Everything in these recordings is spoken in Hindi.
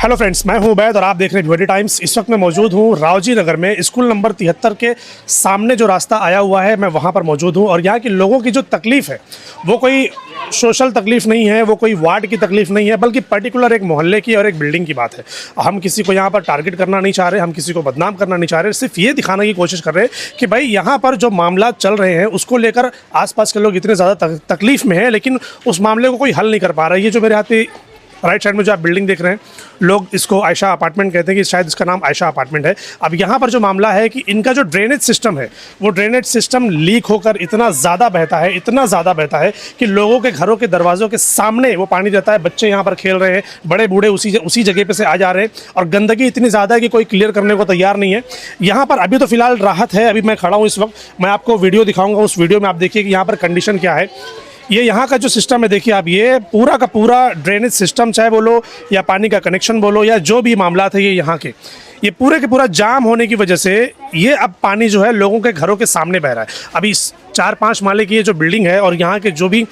हेलो फ्रेंड्स, मैं हूं उबैद और आप देख रहे हैं भिवंडी टाइम्स। इस वक्त मैं मौजूद हूं रावजी नगर में, स्कूल नंबर 73 के सामने जो रास्ता आया हुआ है, मैं वहां पर मौजूद हूं। और यहाँ के लोगों की जो तकलीफ़ है वो कोई सोशल तकलीफ़ नहीं है, वो कोई वार्ड की तकलीफ़ नहीं है, बल्कि पर्टिकुलर एक मोहल्ले की और एक बिल्डिंग की बात है। हम किसी को यहाँ पर टारगेट करना नहीं चाह रहे, हम किसी को बदनाम करना नहीं चाह रहे, सिर्फ ये दिखाने की कोशिश कर रहे हैं कि भाई यहाँ पर जो मामला चल रहे हैं उसको लेकर आसपास के लोग इतने ज़्यादा तकलीफ़ में हैं, लेकिन उस मामले को कोई हल नहीं कर पा रहा है। ये जो मेरे हाथ पे राइट साइड में जो आप बिल्डिंग देख रहे हैं, लोग इसको आयशा अपार्टमेंट कहते हैं कि शायद इसका नाम आयशा अपार्टमेंट है। अब यहाँ पर जो मामला है कि इनका जो ड्रेनेज सिस्टम है वो ड्रेनेज सिस्टम लीक होकर इतना ज़्यादा बहता है कि लोगों के घरों के दरवाज़ों के सामने वो पानी रहता है। बच्चे यहाँ पर खेल रहे हैं, बड़े बूढ़े उसी जगह पे से आ जा रहे हैं, और गंदगी इतनी ज़्यादा है कि कोई क्लियर करने को तैयार नहीं है। यहाँ पर अभी तो फ़िलहाल राहत है, अभी मैं खड़ा हूँ इस वक्त, मैं आपको वीडियो दिखाऊँगा। उस वीडियो में आप देखिए कि यहाँ पर कंडीशन क्या है। ये यहाँ का जो सिस्टम है, देखिए आप, ये पूरा का पूरा ड्रेनेज सिस्टम, चाहे बोलो या पानी का कनेक्शन बोलो या जो भी मामला थे, ये यहाँ के ये पूरे के पूरा जाम होने की वजह से ये अब पानी जो है लोगों के घरों के सामने बह रहा है। अभी 4-5 माले की ये जो बिल्डिंग है और यहाँ के जो भी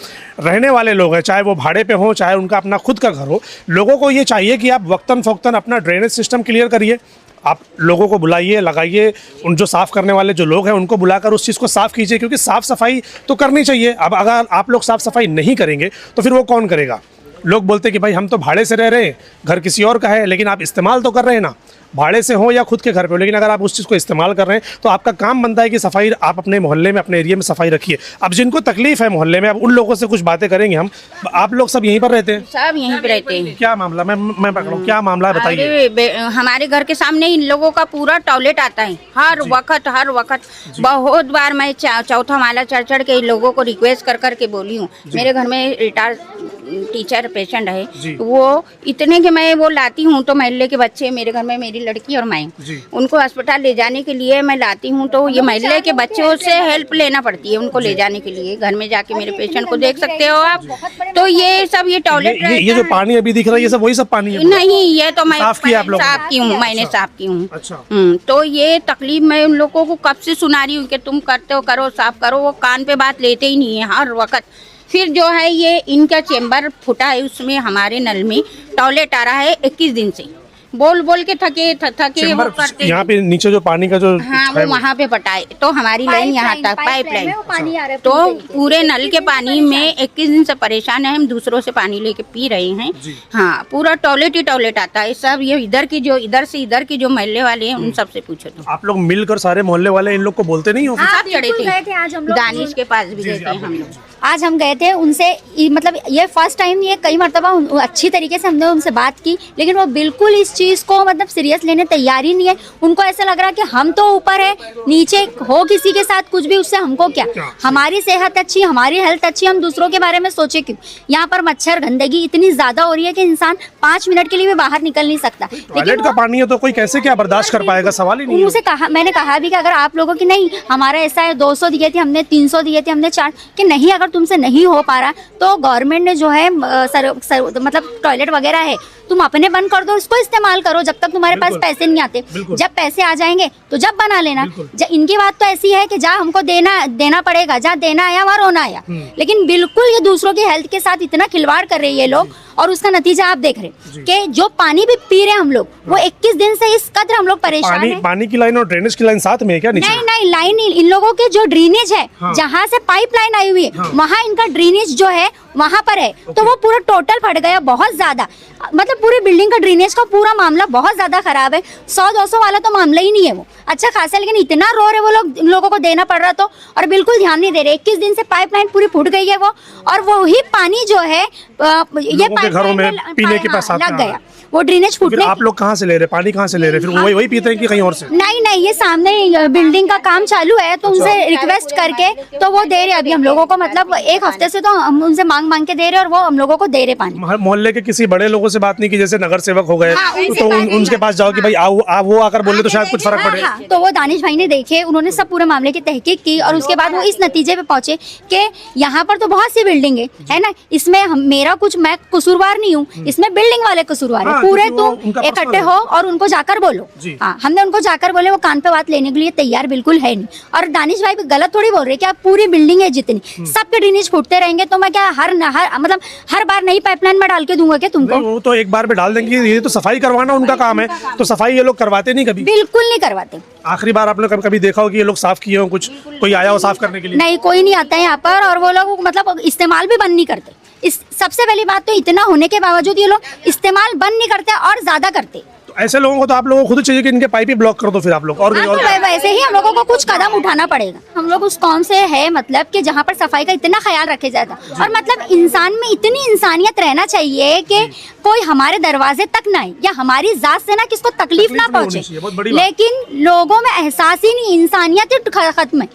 रहने वाले लोग हैं, चाहे वो भाड़े पे हों चाहे उनका अपना खुद का घर हो, लोगों को ये चाहिए कि आप वक्तन फ़ौक्तन अपना ड्रेनेज सिस्टम क्लियर करिए। आप लोगों को बुलाइए, लगाइए, उन जो साफ़ करने वाले जो लोग हैं उनको बुलाकर उस चीज़ को साफ़ कीजिए, क्योंकि साफ़ सफाई तो करनी चाहिए। अब अगर आप लोग साफ़ सफाई नहीं करेंगे तो फिर वो कौन करेगा? लोग बोलते हैं कि भाई हम तो भाड़े से रह रहे हैं, घर किसी और का है, लेकिन आप इस्तेमाल तो कर रहे हैं ना, भाड़े से हो या खुद के घर पे हो, लेकिन अगर आप उस चीज़ को इस्तेमाल कर रहे हैं तो आपका काम बनता है कि सफाई आप अपने मोहल्ले में, अपने एरिया में सफाई रखिए। अब जिनको तकलीफ है मोहल्ले में, अब उन लोगों से कुछ बातें करेंगे हम। आप लोग सब यहीं पर रहते हैं? सब यहीं पे रहते हैं। क्या मामला, मैं पकड़ा हूँ, क्या मामला है बताइए। हमारे घर के सामने इन लोगों का पूरा टॉयलेट आता है हर वक्त। बहुत बार मैं चौथा माला चढ़ के इन लोगों को रिक्वेस्ट कर के बोली हूँ। मेरे घर में रिटायर्ड टीचर पेशेंट है, वो इतने के मैं वो लाती हूँ तो मोहल्ले के बच्चे, मेरे घर में मेरी लड़की और मैं, उनको अस्पताल ले जाने के लिए मैं लाती हूँ, तो ये मोहल्ले के बच्चों से हेल्प लेना पड़ती है उनको ले जाने के लिए। घर में जाके मेरे पेशेंट को देख सकते हो आप। तो ये सब ये टॉयलेट, ये जो पानी अभी दिख रहा है, ये सब वही सब पानी है? नहीं, ये तो मैं साफ की हूँ, मैंने साफ की हूँ। तो ये तकलीफ मैं उन लोगों को कब से सुना रही हूँ कि तुम करते हो, करो, साफ करो। वो कान पे बात लेते ही नहीं है हर वक्त। फिर जो है ये इनका चेम्बर फूटा है, उसमें हमारे नल में टॉयलेट आ रहा है 21 दिन से। बोल के थके वो करते। यहाँ पे नीचे जो पानी का जो, हाँ, वो वहाँ पे पटाए तो हमारी लाइन यहाँ तक पाइपलाइन, तो पूरे नल के पानी में 21 दिन से परेशान है। हम दूसरों से पानी लेके पी रहे हैं। हाँ, पूरा टॉयलेट ही टॉयलेट आता है सब। ये इधर की जो मोहल्ले वाले हैं उन सबसे पूछो तो। आप लोग मिलकर सारे मोहल्ले वाले इन लोग को बोलते नहीं हो? सब चढ़े थे, दानिश के पास भी गए थे हम लोग। आज हम गए थे उनसे, मतलब ये फर्स्ट टाइम, ये कई मरतबा अच्छी तरीके से हमने उनसे बात की, लेकिन वो बिल्कुल इस चीज़ को मतलब सीरियस लेने तैयार ही नहीं है। उनको ऐसा लग रहा है कि हम तो ऊपर है, नीचे हो किसी के साथ कुछ भी, उससे हमको क्या, हमारी सेहत अच्छी, हमारी हेल्थ अच्छी, हम दूसरों के बारे में सोचे क्यों। यहाँ पर मच्छर गंदगी इतनी ज़्यादा हो रही है कि इंसान 5 मिनट के लिए भी बाहर निकल नहीं सकता। टॉयलेट का पानी है तो कोई कैसे क्या बर्दाश्त कर पाएगा, सवाल ही नहीं। उनसे कहा, मैंने कहा भी कि अगर आप लोगों की नहीं, हमारा ऐसा है 200 दिए थे हमने, 300 दिए थे हमने, 4, कि नहीं, अगर तुमसे नहीं हो पा रहा तो गवर्नमेंट ने जो है मतलब टॉयलेट वगैरह है, तुम अपने बंद कर दो, इसको इस्तेमाल करो जब तक तुम्हारे पास पैसे नहीं आते। जब पैसे आ जाएंगे तो जब बना लेना। इनकी बात तो ऐसी है कि जहाँ हमको देना पड़ेगा, जहाँ देना आया वहाँ रोना आया। लेकिन बिल्कुल ये दूसरों की हेल्थ के साथ इतना खिलवाड़ कर रहे हैं ये लोग, और उसका नतीजा आप देख रहे कि जो पानी भी पी रहे हैं हम लोग, वो 21 दिन से इस कदर हम लोग परेशान हैं। पानी की लाइन और ड्रेनेज की लाइन साथ में है क्या? नहीं, लाइन इन लोगों के जो ड्रेनेज है, जहाँ से पाइप लाइन आई हुई है, वहाँ इनका ड्रेनेज जो है वहाँ पर है, तो वो पूरा टोटल फट गया बहुत ज्यादा। मतलब पूरी बिल्डिंग का ड्रेनेज का पूरा मामला बहुत ज्यादा खराब है। 100-200 वाला तो मामला ही नहीं है, वो अच्छा खासा, लेकिन इतना रो रहे वो लोगों को देना पड़ रहा, तो और बिल्कुल ध्यान नहीं दे रहे। 21 दिन से पाइपलाइन पूरी फूट गई है वो, और वही पानी जो है ये घरों में पीने के पास लग गया, वो ड्रेनेज फूटने। आप लोग कहाँ से ले रहे, पानी कहाँ से ले रहे? फिर वही पीते हैं कि कहीं और से? नहीं, ये सामने बिल्डिंग का काम चालू है, तो उनसे रिक्वेस्ट करके तो वो दे रहे। अभी हम लोगों को मतलब 1 हफ्ते से तो हम उनसे मांग के दे रहे, और वो हम लोगों को दे रहे पानी। मोहल्ले के किसी बड़े लोगों से बात नहीं की, जैसे नगर सेवक हो गए, तो उनके पास जाओ कि भाई वो आकर बोले तो शायद कुछ फर्क पड़े। तो वो दानिश भाई ने देखे, उन्होंने सब पूरे मामले की तहकीक की, और उसके बाद वो इस नतीजे पे पहुंचे कि यहाँ पर तो बहुत सी बिल्डिंग है ना, इसमें मेरा कुछ, मैं कसूरवार नहीं हूँ, इसमें बिल्डिंग वाले कसूरवार है। पूरे क्योंकि वो तुम उनका इकट्ठे पर्सनल हो और उनको जाकर बोलो। जी। हाँ, हमने उनको जाकर बोले, वो कान पे बात लेने के लिए तैयार बिल्कुल है नहीं। और दानिश भाई भी गलत थोड़ी बोल रहे कि आप पूरी बिल्डिंग है जितनी सबके ड्रेनेज फूटते रहेंगे तो मैं क्या मतलब हर बार नई पाइपलाइन में डाल के दूंगा क्या तुमको? वो तो एक बार में डाल देंगे, ये तो सफाई करवाना उनका काम है, तो सफाई ये लोग करवाते नहीं कभी। बिल्कुल नहीं करवाते। आखिरी बार आपने कभी देखा हो कि ये लोग साफ किए हो, कुछ कोई आया हो साफ करने के लिए? नहीं, कोई नहीं आता है यहाँ पर। और वो लोग मतलब इस्तेमाल भी बंद नहीं करते। इस सबसे पहली बात तो इतना होने के बावजूद ये लोग इस्तेमाल बंद नहीं करते और ज्यादा करते। तो ऐसे लोगों को तो आप लोगों को खुद चाहिए कि इनके पाइप ही ब्लॉक कर दो फिर आप लोग, और हाँ, तो वैसे ही हम लोगों को कुछ कदम उठाना पड़ेगा। हम लोग उस कौम से है मतलब कि जहाँ पर सफाई का इतना ख्याल रखे जाता, और मतलब इंसान में इतनी इंसानियत रहना चाहिए कि कोई हमारे दरवाजे तक ना आए या हमारी जात से ना किसको तकलीफ ना नहीं होनी पहुंचे। चाहिए, बहुत बड़ी बात। लेकिन लोगों में एहसास ही नहीं, इंसानियत ही खत्म है,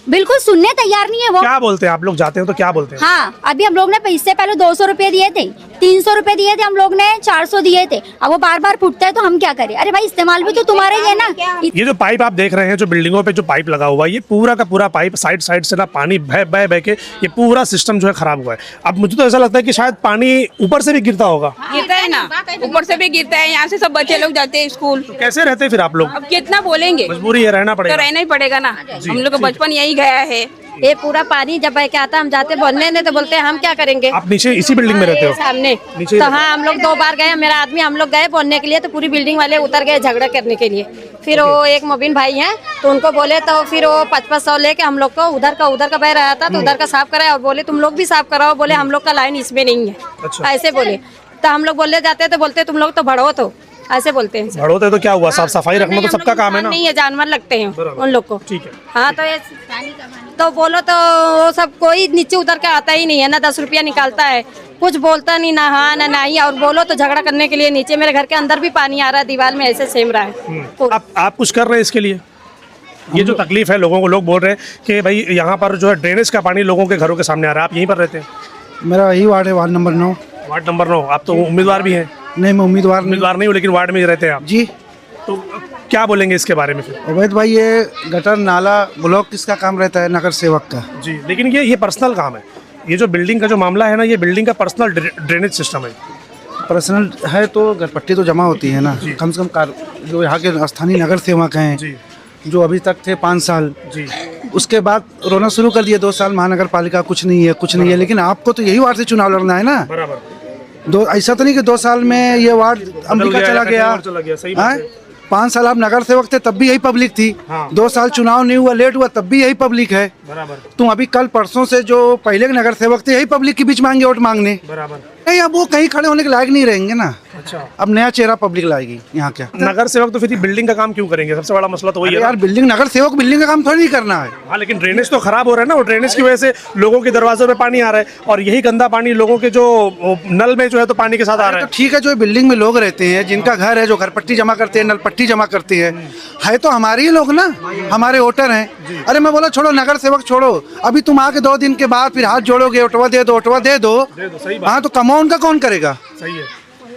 बिल्कुल सुनने तैयार नहीं है वो। क्या बोलते हैं आप लोग जाते हैं तो क्या बोलते हैं? हाँ, अभी हम लोग ने इससे पहले 200 रुपए दिए थे, 300 रुपए दिए थे, हम लोग ने 400 दिए थे। अब वो बार बार फूटता है तो हम क्या करें? अरे भाई, इस्तेमाल भी तो तुम्हारा ही है ना। ये जो पाइप आप देख रहे हैं, जो बिल्डिंगों पे जो पाइप लगा हुआ है, ये पूरा का पूरा पाइप साइड साइड से ना पानी बह बह बह के ये पूरा सिस्टम जो है खराब हुआ है। अब मुझे तो ऐसा लगता है कि शायद पानी ऊपर से भी गिरता होगा। गिरता है ना, ऊपर से भी गिरता है। यहाँ से सब बच्चे लोग जाते हैं स्कूल। कैसे रहते हैं फिर आप लोग? अब कितना बोलेंगे, मजबूरी है, रहना तो पड़ेगा। रहना ही पड़ेगा ना। हम लोग का बचपन यही गया है। ये पूरा पानी जब बह के आता, हम जाते बोलने नहीं तो बोलते हैं हम क्या करेंगे। आप नीचे इसी बिल्डिंग में रहते हो? सामने नीचे तो हाँ, हम लोग 2 बार गए, मेरा आदमी, हम लोग गए बोलने के लिए तो पूरी बिल्डिंग वाले उतर गए झगड़ा करने के लिए। फिर वो एक मोबिन भाई हैं तो उनको बोले तो फिर वो 500 लेके हम लोग को उधर का बह रहा था तो उधर का साफ कराया और बोले तुम लोग भी साफ कराओ। बोले हम लोग का लाइन इसमें नहीं है। अच्छा। ऐसे बोले तो हम लोग बोले जाते तो बोलते तुम लोग तो भड़ो, तो ऐसे बोलते हैं। भड़ोते तो क्या हुआ, साफ सफाई रखना तो सबका काम है ना। नहीं है, जानवर लगते हैं बराबर। उन लोग को। ठीक है। हाँ, तो ये तो बोलो तो वो सब कोई नीचे उतर के आता ही नहीं है ना। 10 रुपया निकालता है, कुछ बोलता नहीं, ना हाँ ना नहीं। और बोलो तो झगड़ा करने के लिए नीचे मेरे घर के अंदर भी पानी आ रहा है, दीवार में ऐसे सेम रहा है। तो आप कुछ कर रहे हैं इसके लिए? ये जो तकलीफ है लोगों को, लोग बोल रहे हैं कि भाई यहाँ पर जो है ड्रेनेज का पानी लोगों के घरों के सामने आ रहा है। आप यहीं पर रहते हैं? मेरा यही वार्ड है, वार्ड नंबर 9। Ward number 9। आप तो उम्मीदवार भी हैं? नहीं, मैं उम्मीदवार नहीं हूँ, लेकिन वार्ड में ही रहते हैं आप। जी। तो क्या बोलेंगे इसके बारे में फिर? अवैध भाई, ये गटर नाला ब्लॉक किसका काम रहता है? नगर सेवक का। जी, लेकिन ये पर्सनल काम है। ये जो बिल्डिंग का जो मामला है ना, ये बिल्डिंग का पर्सनल ड्रेनेज सिस्टम है। पर्सनल है तो घरपट्टी तो जमा होती है ना। कम से कम जो यहाँ के स्थानीय नगर सेवक हैं, जी जो अभी तक थे 5 साल, जी, उसके बाद रोना शुरू कर दिया 2 साल महानगर पालिका, कुछ नहीं है, कुछ नहीं है। लेकिन आपको तो यही वार्ड से चुनाव लड़ना है ना। बराबर। ऐसा तो नहीं कि 2 साल में ये वार्ड अंबिका चला गया। सही बात है। 5 साल आप नगर सेवक थे तब भी यही पब्लिक थी। हाँ। 2 साल चुनाव नहीं हुआ, लेट हुआ, तब भी यही पब्लिक है। बराबर तुम अभी कल परसों से जो पहले के नगर सेवक थे, यही पब्लिक के बीच मांगे वोट मांगने। बराबर। नहीं, अब वो कहीं खड़े होने के लायक नहीं रहेंगे ना। अच्छा। अब नया चेहरा पब्लिक लाएगी यहाँ। क्या नगर सेवक तो फिर ये बिल्डिंग का काम क्यों करेंगे? सबसे बड़ा मसला तो वही है यार, बिल्डिंग नगर सेवक बिल्डिंग का काम थोड़ी नहीं करना है। हाँ, लेकिन ड्रेनेज तो खराब हो रहा है ना। और ड्रेनेज की वजह से लोगों के दरवाजों पे पानी आ रहा है, और यही गंदा पानी लोगों के जो नल में जो है तो पानी के साथ आ रहा तो है। ठीक है, जो बिल्डिंग में लोग रहते हैं, जिनका घर है, जो घर पट्टी जमा करते हैं, नल पट्टी जमा करते हैं, है तो हमारे ही लोग ना, हमारे वोटर हैं। अरे मैं बोला छोड़ो नगर सेवक छोड़ो, अभी तुम आके 2 दिन के बाद फिर हाथ जोड़ोगे, ओटवा दे दो, ओटवा दे दो। सही बात। हाँ, तो कमाओ उनका कौन करेगा? सही है।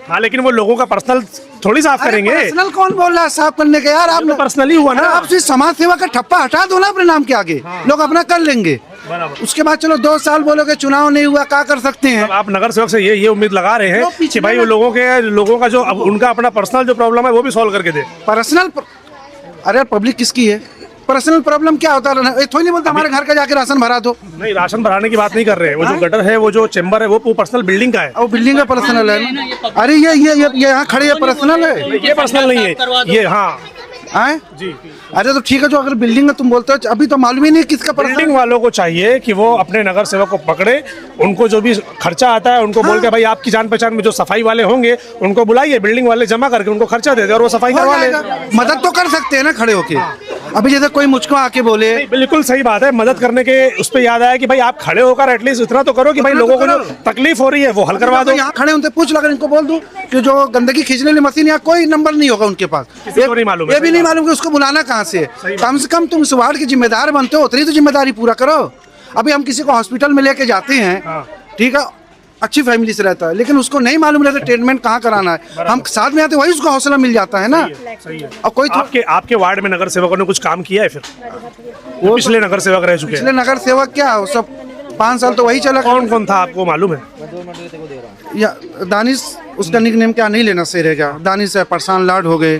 हाँ, लेकिन वो लोगों का पर्सनल थोड़ी साफ करेंगे। पर्सनल कौन बोल रहा है साफ करने के? यार, आप पर्सनली हुआ ना। आप सिर्फ समाज सेवा का ठप्पा हटा दो ना अपने नाम के आगे। लोग अपना कर लेंगे। बराबर। उसके बाद चलो 2 साल बोलोगे चुनाव नहीं हुआ, क्या कर सकते हैं? आप नगर सेवक से ये उम्मीद लगा रहे हैं कि भाई वो लोगों का जो उनका अपना पर्सनल जो प्रॉब्लम है वो भी सॉल्व करके दे। पर्सनल अरे पब्लिक किसकी है? पर्सनल प्रॉब्लम क्या होता है? थोड़ी नहीं बोलता हमारे घर का जाके राशन भरा दो। नहीं, राशन भराने की बात नहीं कर रहे हैं। वो जो गटर है, वो जो चेंबर है, वो पर्सनल बिल्डिंग का है। वो बिल्डिंग का पर्सनल है ना। अरे ये यहाँ खड़े ये पर्सनल है, ये पर्सनल नहीं है ये। हाँ आए जी। अरे तो ठीक है, जो अगर बिल्डिंग है तुम बोलते हो, अभी तो मालूम ही नहीं किसका बिल्डिंग वालों को चाहिए कि वो अपने नगर सेवक को पकड़े, उनको जो भी खर्चा आता है उनको बोल के भाई आपकी जान पहचान में जो सफाई वाले होंगे उनको बुलाइए, बिल्डिंग वाले जमा करके उनको खर्चा दे दे और वो सफाई करवा ले। मदद तो कर सकते हैं ना खड़े होके। अभी जैसे कोई मुझको आके बोले, बिल्कुल सही बात है, मदद करने के उस पर याद आया कि भाई आप खड़े होकर एटलीस्ट इतना तो करो कि भाई लोगों को जो तकलीफ हो रही है वो हल करवा दो। यहाँ खड़े उनसे पूछ लगा, इनको बोल दूं कि जो गंदगी खींचने वाली मशीन, यहाँ कोई नंबर नहीं होगा उनके पास। किसी को नहीं मालूम है। ये भी नहीं मालूम कि उसको बुलाना कहाँ से है। कम से कम तुम इस वार्ड के जिम्मेदार बनते हो, उतनी तो जिम्मेदारी पूरा करो। अभी हम किसी को हॉस्पिटल में लेके जाते हैं, ठीक है, अच्छी फैमिली से रहता है, लेकिन उसको नहीं मालूम रहता ट्रीटमेंट कहाँ कराना है। हम साथ में आते वही उसको हौसला मिल जाता है ना। सही है। और कोई आपके वार्ड में नगर सेवकों ने कुछ काम किया है फिर? वो पिछले नगर सेवक रह चुके हैं। पिछले नगर सेवक क्या, वो सब 5 साल तो वही चला। कौन कौन था आपको मालूम है? या दानिश, उसका निक नेम क्या नहीं लेना सही रहेगा। दानिश है, परसान लाड हो गए,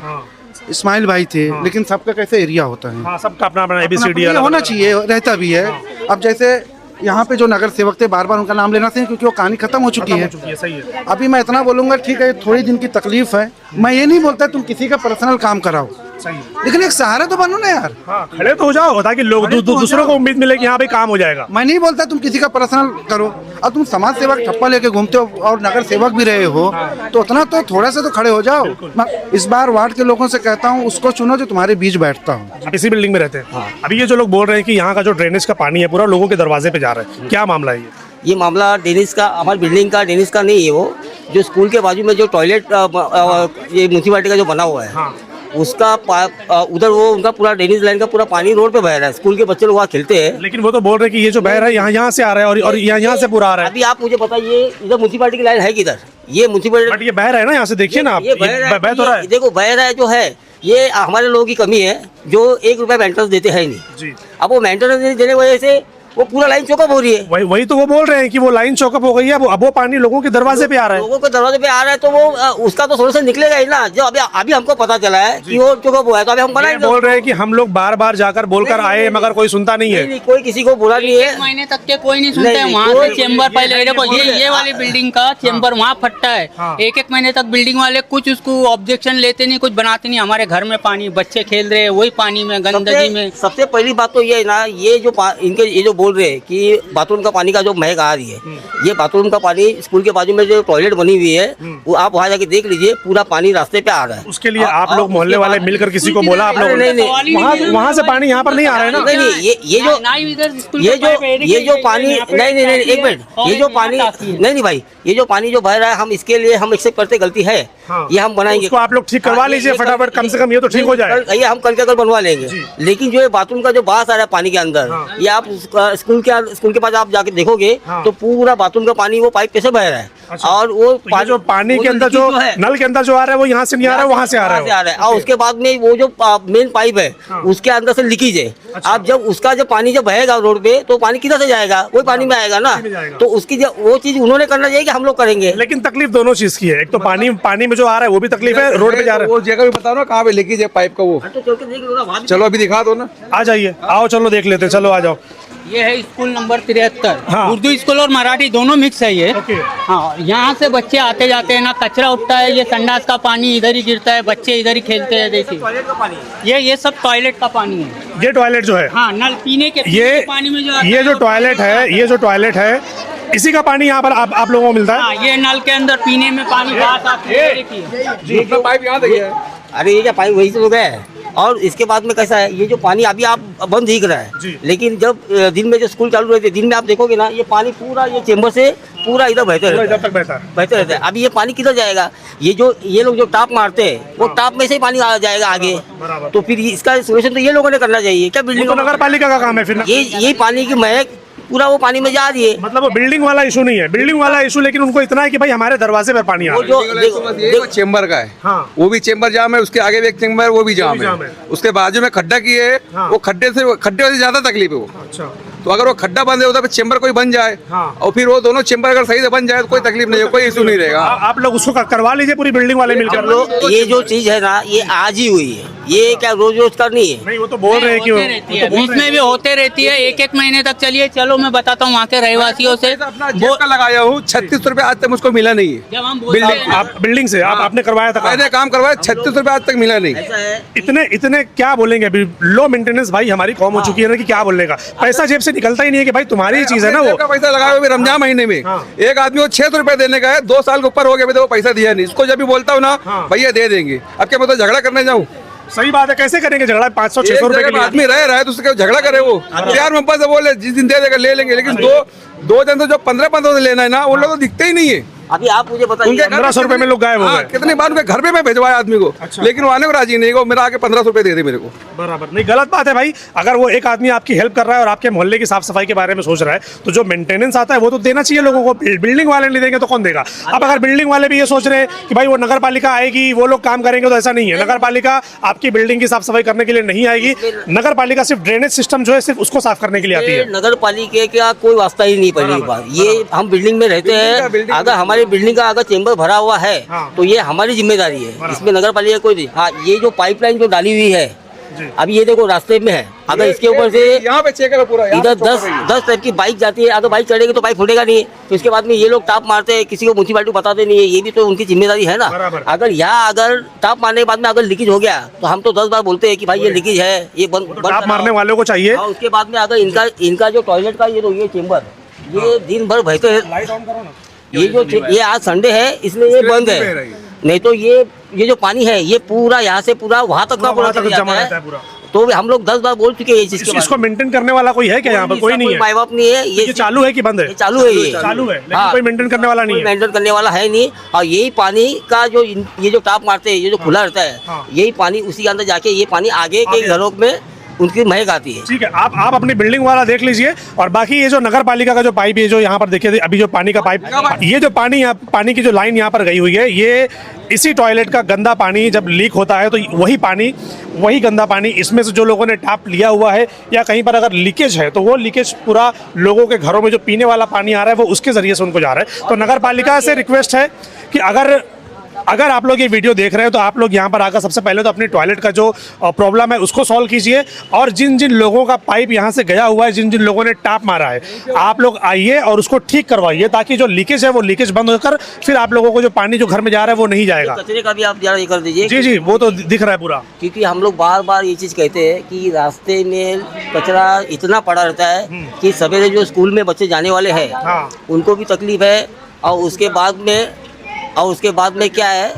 इस्माइल भाई थे, लेकिन सबका कैसे एरिया होता है, हाँ, सबका अपना अपना ABCD ये होना चाहिए, रहता भी है। अब जैसे यहाँ पे जो नगर सेवक थे, बार बार उनका नाम लेना चाहिए क्योंकि वो कहानी खत्म हो चुकी है। सही है। अभी मैं इतना बोलूंगा, ठीक है थोड़ी दिन की तकलीफ है, मैं ये नहीं बोलता तुम किसी का पर्सनल काम कराओ, सही है। लेकिन एक सहारा तो बनो ना यार। हाँ, खड़े तो हो जाओ ताकि लोग दूसरों को उम्मीद मिले कि यहाँ पे काम हो जाएगा। मैं नहीं बोलता तुम किसी का पर्सनल करो, अब तुम समाज सेवक ठप्पा लेके घूमते हो और नगर सेवक भी रहे हो, तो उतना तो थोड़ा सा तो खड़े हो जाओ। मैं इस बार वार्ड के लोगों से कहता हूँ, उसको चुनो जो तुम्हारे बीच बैठता हूँ। आप इसी बिल्डिंग में रहते हैं? अभी ये जो लोग बोल रहे हैं कि यहाँ का जो ड्रेनेज का पानी है पूरा लोगों के दरवाजे पे जा रहा है, क्या मामला है ये मामला डेनिस का, हमारी बिल्डिंग का डेनिस का नहीं है, वो जो स्कूल के बाजू में जो टॉयलेट ये म्यूनसिपालिटी का जो बना हुआ है, उसका उधर वो उनका पूरा डेनिस लाइन का पूरा पानी रोड पे बह रहा है। स्कूल के बच्चे लोग वहाँ खेलते हैं, लेकिन वो तो बोल रहे हैं कि ये जो बह रहा है यहाँ से आ रहा है और यहाँ से पूरा आ रहा है। अभी आप मुझे बताइए इधर म्यूनसिपालिटी की लाइन है किधर? ये म्यूनसिपालिटी बट ये बह रहा है ना, यहाँ से देखिए ना आप, ये बह तो रहा है। देखो बह रहा है जो है, ये हमारे लोगों की कमी है जो 1 रुपया मेंटेनेंस देते हैं नहीं जी। अब वो मेंटेनेंस देने की वजह से वो पूरा लाइन चौकअप हो रही है। वही तो वो बोल रहे हैं कि वो लाइन चौकअप हो गई है, अब वो पानी लोगों के दरवाजे पे आ रहा है। लोगों के दरवाजे पे आ रहा है तो वो उसका तो सोल्यूशन निकलेगा ही ना। जो अभी हमको पता चला है कि वो चौकअप हुआ है, तो अभी हम बनाएंगे। बोल रहे हैं कि हम लोग बार बार जाकर बोलकर आए मगर कोई सुनता नहीं है। नहीं, कोई किसी को बोला नहीं है। महीने तक के कोई नहीं सुनते हैं। वहाँ से चेम्बर पहले देखो, ये वाली बिल्डिंग का चेम्बर वहाँ फटता है। एक माहीने तक बिल्डिंग वाले कुछ उसको ऑब्जेक्शन लेते नहीं, कुछ बनाते नहीं। हमारे घर में पानी, बच्चे खेल रहे हैं वही पानी में, गंदगी में। सबसे पहली बात तो ये है ना, ये जो इनके ये जो बोल रहे हैं कि बाथरूम का पानी का जो महक आ रही है, ये बाथरूम का पानी स्कूल के बाजू में जो टॉयलेट बनी हुई है, वो आप वहाँ जाके देख लीजिए, पूरा पानी रास्ते पे आ रहा है। उसके लिए आप लोग मोहल्ले वाले मिलकर किसी को बोला? आप लोग वहाँ से पानी यहाँ पर नहीं आ रहा है ना? नहीं, ये जो पानी, नहीं एक मिनट, ये जो पानी नहीं भाई, ये जो पानी जो बह रहा है, हम इसके लिए हम एक्सेप्ट करते गलती है, ये हम बनाएंगे। उसको आप लोग ठीक करवा लीजिए फटाफट, कम से कम ये तो ठीक हो जाए। ये हम कल के कल बनवा लेंगे। लेकिन जो ये बाथरूम का जो बास आ रहा है पानी के अंदर, ये आप स्कूल के पास आप जाके देखोगे तो पूरा बाथरूम का पानी वो पाइप पे से बह रहा है। और वो जो पानी के अंदर जो नल के अंदर जो आ रहा है वो यहाँ से नहीं आ रहा है, वहाँ से आ रहा है। और उसके बाद में वो जो मेन पाइप है उसके अंदर से लीकेज है। आप जब उसका जब पानी जब बहेगा रोड पे तो पानी किधर से जाएगा? वही पानी में आएगा ना। तो उसकी वो चीज उन्होंने करना चाहिए कि हम लोग करेंगे। लेकिन तकलीफ दोनों चीज की है, एक तो पानी में जो आ रहा है वो भी तकलीफ है, रोड पे जा रहा है। वो जगह भी बताओ ना कहाँ पे लीकेज है पाइप का, वो चलो अभी दिखा दो ना। आ जाइए, आओ चलो देख लेते हैं, चलो आ जाओ। ये है स्कूल नंबर 73। हाँ। उर्दू स्कूल और मराठी दोनों मिक्स है ये। हाँ, यहाँ से बच्चे आते जाते हैं ना, कचरा उठता है, ये संडास का पानी इधर ही गिरता है, बच्चे इधर ही खेलते हैं। देखिए ये सब टॉयलेट का पानी है। ये टॉयलेट जो है, हाँ, नल पीने के पानी में जो ये जो टॉयलेट है इसी का पानी यहाँ पर आप लोगों को मिलता है। हाँ, ये नल के अंदर पीने में पानी बात आती है। पाइप यहाँ देखिए। अरे ये क्या पाइप वही से हो गया है। और इसके बाद में कैसा है, ये जो पानी अभी आप बंद दिख रहा है, लेकिन जब दिन में जो स्कूल चालू रहते दिन में आप देखोगे ना, ये पानी पूरा ये चेम्बर से पूरा इधर बहते रहता है। अभी ये पानी किधर जाएगा? ये लोग जो टाप मारते हैं वो टाप में से ही पानी आ जाएगा आगे। तो फिर इसका सोल्यूशन तो ये लोगों ने करना चाहिए। क्या बिल्डिंग नगर पालिका का काम है फिर? ये पानी की महक पूरा वो पानी में जा रही है। मतलब वो बिल्डिंग वाला इशू नहीं है, बिल्डिंग वाला इशू, लेकिन उनको इतना है कि भाई हमारे दरवाजे पर पानी आ रहा है। जो चेम्बर का है, हाँ। वो भी चेम्बर जाम है, उसके आगे भी एक चेम्बर वो भी जाम है। उसके बाजू में खड्डा किए है, वो खड्डे से ज्यादा तकलीफ है वो। अच्छा। तो अगर वो खड्डा बंद है उधर चेम्बर कोई बन जाए, और फिर वो दोनों चेम्बर अगर सही से बन जाए तो कोई तकलीफ नहीं है, कोई इशू नहीं रहेगा। आप लोग उसको करवा लीजिए पूरी बिल्डिंग वाले मिलकर। ये जो चीज है ना, ये आज ही हुई है, ये क्या रोज रोज करनी है? नहीं, वो तो बोल रहे हैं कि बीच में भी होते रहती है, 1 महीने तक। चलिए चलो मैं बताता हूँ वहाँ के रहवासियों से। अपना जेब का लगाया हूँ, 36 रुपए आज तक मुझको मिला नहीं है। जब हम बिल्डिंग से आपने करवाया था? मैंने काम करवाया, 36 रुपए आज तक मिला नहीं। इतने क्या बोलेंगे? अभी लो मेंटेनेंस भाई हमारी कॉम हो चुकी है ना, कि क्या बोलेगा? पैसा जेब से निकलता ही नहीं है कि भाई तुम्हारी चीज है ना। वो पैसा लगाया हुआ रमजान महीने में, एक आदमी को 600 रुपए देने का है, 2 साल के ऊपर हो गया, वो पैसा दिया नहीं। इसको जब भी बोलता हूँ ना, भैया दे देंगे। अब क्या मतलब झगड़ा करने जाऊँ? सही बात है, कैसे करेंगे झगड़ा? 500-600 रुपए के लिए आदमी रह रहा है तो उससे झगड़ा करे वो। प्यार मोहब्बत से बोले जिस दिन दे देगा ले लेंगे, लेकिन दो जन तो जो 1500 से लेना है ना, वो लोग तो दिखते ही नहीं है। अभी आप मुझे बताइए, 1500 रुपए में लोग गायब हो हाँ, गए। कितनी बार उनके घर पे मैं भिजवाया आदमी को, लेकिन वो आने को राजी नहीं, वो मेरा आके 1500 रुपए दे दे मेरे को। बराबर नहीं, गलत बात है भाई। अगर वो एक आदमी आपकी हेल्प कर रहा है और आपके मोहल्ले की साफ सफाई के बारे में सोच रहा है, तो जो मेंटेनेंस आता है वो तो देना चाहिए लोगों को। बिल्डिंग वाले नहीं देंगे तो कौन देगा? अब अगर बिल्डिंग वाले भी ये सोच रहे हैं कि भाई वो नगर पालिका आएगी, वो लोग काम करेंगे, तो ऐसा नहीं है। नगर पालिका आपकी बिल्डिंग की साफ सफाई करने के लिए नहीं आएगी। नगर पालिका सिर्फ ड्रेनेज सिस्टम जो है सिर्फ उसको साफ करने के लिए आती है। नगर पालिका का कोई वास्ता ही नहीं पहली बात। ये हम बिल्डिंग में रहते हैं, अगर हमारी बिल्डिंग का अगर चेंबर भरा हुआ है तो ये हमारी जिम्मेदारी है, इसमें नगर पालिका कोई नहीं। हाँ, ये जो पाइपलाइन जो डाली हुई है अभी ये देखो रास्ते में है, अगर इसके ऊपर से यहाँ पे चेक करो पूरा, इधर 10 टाइप की बाइक जाती है, अगर बाइक चढ़ेगी तो बाइक फूटेगा नहीं, तो इसके बाद में ये लोग टाप मारते हैं, किसी को म्यूनसिपालिटी बताते नहीं है, ये भी तो उनकी जिम्मेदारी है ना। अगर यहाँ अगर टाप मारने के बाद में अगर लीकेज हो गया तो हम तो 10 बार बोलते हैं कि भाई ये लीकेज है, ये बंद टाप मारने वालों को चाहिए। उसके बाद में अगर इनका जो टॉयलेट का ये चेम्बर ये दिन भर बहते हैं, ये आज संडे है इसलिए ये बंद है, नहीं तो ये जो पानी है ये पूरा यहाँ से पूरा वहाँ तक का पूरा जमा रहता है पूरा। तो हम लोग 10 बार बोल चुके हैं चीज के इसको मेंटेन करने वाला कोई है क्या यहाँ पर? कोई नहीं है, माई बाप नहीं है। ये चालू है कि बंद है? चालू है, ये चालू है, लेकिन कोई मेंटेन करने वाला नहीं है। मेंटेन करने वाला है नहीं। और यही पानी का जो ये जो टाप मारते हैं, ये जो खुला रहता है, यही पानी उसी के अंदर जाके ये पानी आगे के घरों में उनकी महक आती है। ठीक है, आप अपनी बिल्डिंग वाला देख लीजिए। और बाकी ये जो नगर पालिका का जो पाइप है जो यहाँ पर देखिए अभी जो पानी का पाइप, ये जो पानी की जो लाइन यहाँ पर गई हुई है, ये इसी टॉयलेट का गंदा पानी जब लीक होता है तो वही गंदा पानी इसमें से जो लोगों ने टैप लिया हुआ है या कहीं पर अगर लीकेज है तो वो लीकेज पूरा लोगों के घरों में जो पीने वाला पानी आ रहा है वो उसके जरिए से उनको जा रहा है। तो नगर पालिका से रिक्वेस्ट है कि अगर आप लोग ये वीडियो देख रहे हैं तो आप लोग यहाँ पर आकर सबसे पहले तो अपनी टॉयलेट का जो प्रॉब्लम है उसको सॉल्व कीजिए। और जिन जिन लोगों का पाइप यहाँ से गया हुआ है, जिन जिन लोगों ने टाप मारा है, आप लोग आइए और उसको ठीक करवाइए ताकि जो लीकेज है वो लीकेज बंद होकर फिर आप लोगों को जो पानी जो घर में जा रहा है वो नहीं जाएगा। कचरे का भी आप जरा ये कर दीजिए। जी जी, वो तो दिख रहा है पूरा, क्योंकि हम लोग बार बार ये चीज़ कहते हैं कि रास्ते में कचरा इतना पड़ा रहता है कि सवेरे जो स्कूल में बच्चे जाने वाले हैं उनको भी तकलीफ है, और उसके बाद में क्या है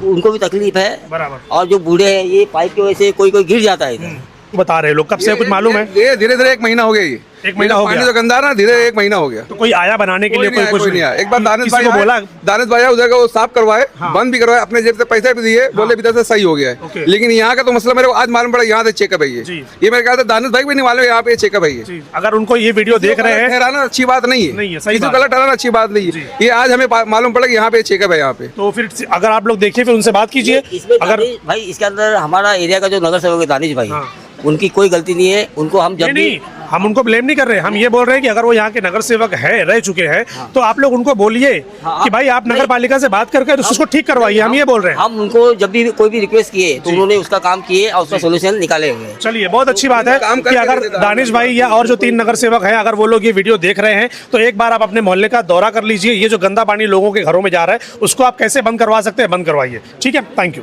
उनको भी तकलीफ है। बराबर। और जो बूढ़े हैं ये पाइप की वजह से कोई गिर जाता है इधर। बता रहे लोग कब से कुछ मालूम है? ये धीरे धीरे 1 महीना हो गया, ये 1 महीना हो गया। पानी जो गंदा ना धीरे 1 महीना हो गया। तो कोई आया बनाने के लिए? कोई नहीं आया। एक बार दानिश भाई बोला, दानिश भाई उधर का वो साफ करवाए, बंद भी करवाए, अपने जेब से पैसे भी दिए, बोले इधर से सही हो गया है। लेकिन यहाँ का तो मसला मेरे को आज मालूम पड़ा, यहाँ से चेकअप है ये मेरे ख्याल से दानिश भाई भी नहीं मालूम यहाँ पे चेकअप है ये। अगर उनको ये वीडियो देख रहे हैं, ठहराना अच्छी बात नहीं है, सही बात। गलत ठहराना अच्छी बात नहीं है। ये आज हमें मालूम पड़ा कि यहाँ पे चेकअप है यहाँ पे। तो फिर अगर आप लोग देखिए फिर उनसे बात कीजिए। अगर भाई इसके अंदर हमारा एरिया का जो नगर सेवक है दानिश भाई, उनकी कोई गलती नहीं है। उनको हम जब भी हम उनको ब्लेम नहीं कर रहे, हम ये बोल रहे हैं कि अगर वो यहाँ के नगर सेवक है, रह चुके हैं, तो आप लोग उनको बोलिए कि भाई आप नगर पालिका से बात करके उसको ठीक करवाइए। हम ये बोल रहे हैं, हम उनको जब भी कोई भी रिक्वेस्ट किए तो उन्होंने उसका काम किए और उसका सोल्यूशन निकाले हुए। चलिए, बहुत अच्छी बात है कि अगर दानिश भाई या और जो 3 नगर सेवक हैं अगर वो लोग ये वीडियो देख रहे हैं तो एक बार आप अपने मोहल्ले का दौरा कर लीजिए। ये जो गंदा पानी लोगों के घरों में जा रहा है उसको आप कैसे बंद करवा सकते हैं, बंद करवाइए। ठीक है, थैंक यू।